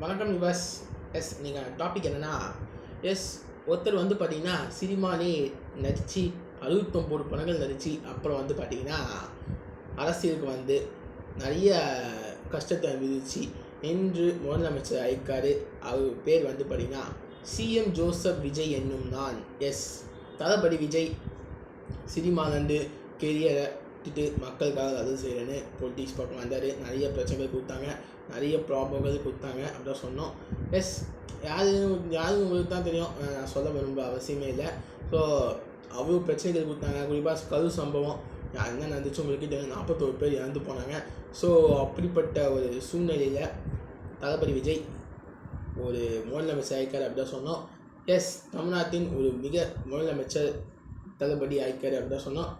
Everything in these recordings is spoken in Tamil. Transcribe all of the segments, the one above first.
வணக்கம் விவாஸ். நீங்கள் டாபிக் என்னென்னா, ஒருத்தர் வந்து பார்த்தீங்கன்னா சினிமாலே நடித்து 69 படங்கள் நடித்து அப்புறம் வந்து பார்த்தீங்கன்னா அரசியலுக்கு வந்து நிறைய கஷ்டத்தை அனுபவிச்சு இன்று முதலமைச்சர் ஆயிருக்காரு. அவர் பேர் வந்து பார்த்தீங்கன்னா சிஎம் ஜோசப் விஜய் என்னும் நான். தளபதி விஜய் சினிமாலேருந்து கெரியரை விட்டுட்டு மக்களுக்காக அது செய்கிறேன்னு பொலிட்டிக்ஸ் பக்கம் வந்தார். நிறைய பிரச்சனைகள் கொடுத்தாங்க, நிறைய ப்ராப்ளங்கள் கொடுத்தாங்க அப்படின்னு சொன்னோம். யாரும் உங்களுக்கு தான் தெரியும், நான் சொல்ல விரும்ப அவசியமே இல்லை. ஸோ அவ்வளோ பிரச்சனைகள் கொடுத்தாங்க. குறிப்பாக கரு சம்பவம் என்ன நடந்துச்சு உங்களுக்கு தெரியும், 41 பேர் இறந்து போனாங்க. ஸோ அப்படிப்பட்ட ஒரு சூழ்நிலையில் தளபதி விஜய் ஒரு முதலமைச்சர் ஆயிக்கார் அப்படின்னு சொன்னோம். தமிழ்நாட்டின் ஒரு மிக முதலமைச்சர் தளபதி ஆயிக்கார் அப்படின்னு சொன்னோம்.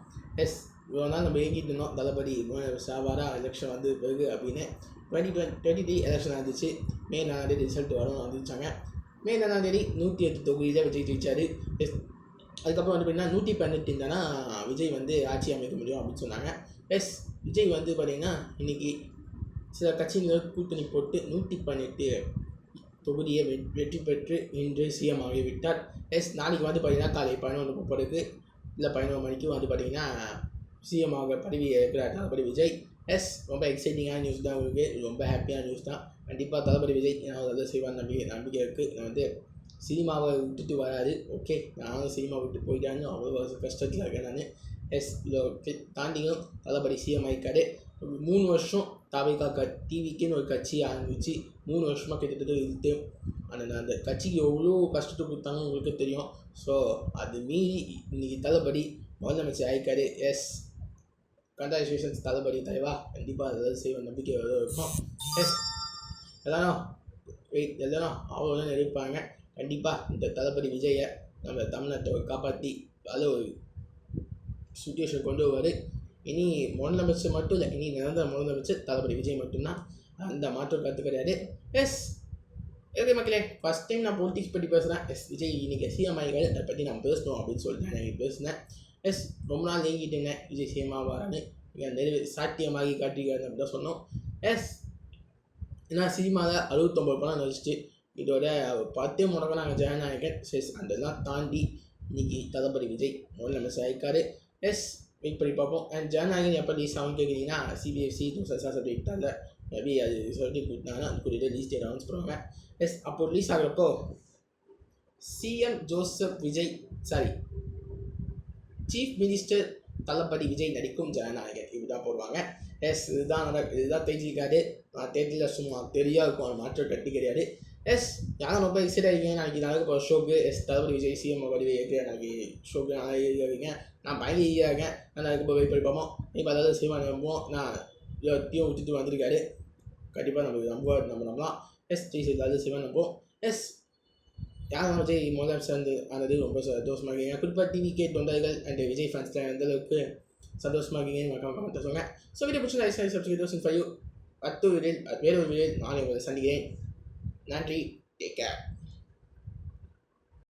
இவ்வளோ நாள் நம்ம ஏங்கிட்டு இருந்தோம், தளபதி சாவாரா எலெக்ஷன் வந்து பிறகு அப்படின்னு. 2023 எலெக்ஷன் நடந்துச்சு. மே 4 ரிசல்ட் வரும் வந்துச்சாங்க. மே 4 108 தொகுதியில் விஜய் ஜெயிச்சார். அதுக்கப்புறம் வந்து பார்த்தீங்கன்னா 118 இருந்தானா விஜய் வந்து ஆட்சி அமைக்க முடியும் அப்படின்னு சொன்னாங்க. விஜய் வந்து பார்த்திங்கன்னா இன்றைக்கி சில கட்சியினர் கூட்டணி போட்டு 118 தொகுதியை வெற்றி பெற்று இன்று சிஎம் ஆகிவிட்டார். நாளைக்கு வந்து பார்த்திங்கன்னா காலை 11:30 இல்லை 11 மணிக்கு வந்து பார்த்திங்கன்னா சிஎம் ஆக பதவி ஏற்கிறார் தளபதி விஜய். ரொம்ப எக்ஸைட்டிங்கான நியூஸ் தான் உங்களுக்கு, ரொம்ப ஹாப்பியான நியூஸ் தான். கண்டிப்பாக தளபதி விஜய் அதை செய்வார் நம்பிக்கை இருக்குது. வந்து சினிமாவை விட்டுட்டு வராது. ஓகே, நானும் சினிமா விட்டு போயிட்டான்னு அவ்வளோ கஷ்டத்தில் இருக்கேன் நான். இதை தாண்டியும் தளபதி சிஎம் ஆகிக்காரு. 3 வருஷம் தாவேகா டிவிக்குன்னு ஒரு கட்சி ஆரம்பிச்சு 3 வருஷமாக கிட்டத்தட்ட இருக்கு. அந்த கட்சிக்கு எவ்வளோ கஷ்டத்தை கொடுத்தாங்கன்னு உங்களுக்கு தெரியும். ஸோ அது மீறி இன்றைக்கி தளபதி முதலமைச்சர் ஆகிக்காரு. கங்க்ராச்சுலேஷன்ஸ் தளபதி தலைவா. கண்டிப்பாக ஏதாவது செய்வோம் நம்பிக்கை எவ்வளோ இருக்கும். எல்லாரும் அவ்வளோதான் நினைப்பாங்க. கண்டிப்பாக இந்த தளபதி விஜயை நம்ம தமிழ்நாட்டை காப்பாற்றி அதில் ஒரு சுச்சுவேஷன் கொண்டு வருவார். இனி முதலமைச்சர் மட்டும் இல்லை, இனி நிரந்தர முதலமைச்சர் தளபதி விஜய் மட்டும்தான். அந்த மாற்றம் கருத்து கிடையாது. ஓகே மக்களே, ஃபஸ்ட் டைம் நான் பொலிட்டிக்ஸ் பற்றி பேசுகிறேன். விஜய் இன்றைக்கி சிஎம் ஆகிகள் அதை பற்றி நான் பேசணும் அப்படின்னு சொல்லிட்டு நான் பேசினேன். ரொம்ப நாள் நீங்கிட்டேங்க விஜய் சிஎம் ஆவாரான்னு. சாத்தியமாகி காட்டிக்காரு அப்படி தான் சொன்னோம். ஏன்னா சினிமாவில் 69 படம் நடிச்சிட்டு இதோட 10 முடக்கம் நாங்கள் ஜனநாயகன். அதெல்லாம் தாண்டி இன்றைக்கி தளபதி விஜய் முதலமைச்சர் ஆகிக்காரு. வெயிட் பண்ணி பார்ப்போம். அண்ட் ஜனநாயகன் எப்போ ரிலீஸ் ஆகும்னு கேட்குறீங்கன்னா CBSE 2007 மேபி அது சொல்லி கொடுத்தாங்கன்னா அதுக்குரிய ரிலீஸ் டேட் அனௌன்ஸ் பண்ணுவாங்க. அப்போ ரிலீஸ் ஆகிறப்போ CM Joseph Vijay chief minister Thalapathy Vijay நடிக்கும் ஜனநாயகன் இப்படிதான் போடுவாங்க. இதுதான் தெரிஞ்சிக்காது. தேர்தலில் சும்மா தெரியா இருக்கும், அது மாற்றம் கட்டி கிடையாது. யாரும் ரொம்ப எக்ஸைட் ஆகிருக்கீங்க நாளைக்கு நடக்க போகிற ஷோக்கு. தளபதி விஜய் சிஎம் வடிவை ஏற்க நாளைக்கு ஷோக்கு நான் இருக்கீங்க. நான் பயங்கர ஈஸியாக இருக்கேன். நான் அதுக்கு போய் வெயிட் பண்ணி பார்ப்போம். இப்போ அதாவது செய்வாங்க நம்புவோம். நான் எல்லாத்தையும் விட்டுட்டு வந்திருக்காரு. கண்டிப்பாக நம்ம நம்பலாம். அதாவது செய்வான் நம்புவோம். யார் நம்ம விஜய் முதலமைச்சர் வந்து ஆனது ரொம்ப சந்தோஷமாக இருக்கீங்க. குறிப்பாக டிவிகே தொண்டர்கள் அண்ட் விஜய் ஃபேன்ஸ்லாம் எந்தளவுக்கு சந்தோஷமாக இருக்கீங்கன்னு மக்கள் கமெண்ட் சொல்லுங்கள். ஸோ வீடியோ பிடிச்சி சப்ஸ்கிரைப் 5 வேறொரு வீடியோ நானே உங்களை சந்திக்கிறேன். நன்றி. Take care.